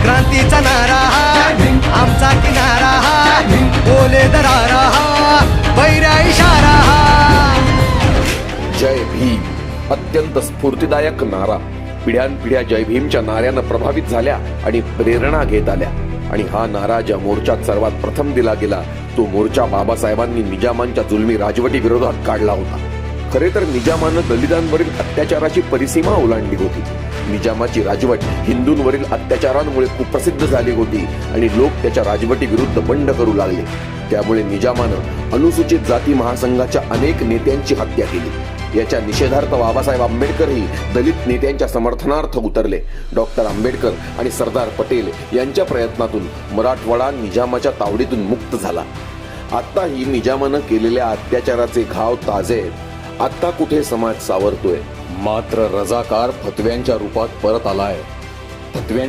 क्रांतीचा नारा हा आमचा किनारा हा बोले दरारा हा बैऱ्या इशारा हा जय भीम अत्यंत स्फूर्तिदायक नारा पिढ्यानपिढ्या जय भीमच्या नाऱ्यानं प्रभावित झाल्या आणि प्रेरणा घेत आल्या. आणि हा नारा ज्या मोर्चात सर्वात प्रथम दिला गेला तो मोर्चा बाबासाहेबांनी निजामांच्या जुलमी राजवटी विरोधात काढला होता. खरे तर निजामानं दलितांवरील अत्याचाराची परिसीमा ओलांडली होती. निजामाची राजवट हिंदूंवरील अत्याचारांमुळे कुप्रसिद्ध झाली होती आणि लोक त्याच्या राजवटी विरुद्ध बंड करू लागले. त्यामुळे निजामानं अनुसूचित जाती महासंघाच्या अनेक नेत्यांची हत्या केली. याच्या निषेधार्थ बाबासाहेब आंबेडकरही दलित नेत्यांच्या समर्थनार्थ उतरले. डॉक्टर आंबेडकर आणि सरदार पटेल यांच्या प्रयत्नातून मराठवाडा निजामाच्या तावडीतून मुक्त झाला. आत्ताही निजामानं केलेल्या अत्याचाराचे घाव ताजे आहेत. आत्ता कुठे समाज सावरतोय, मात्र रजाकार फतव्यांच्या रूपात परत आलाय.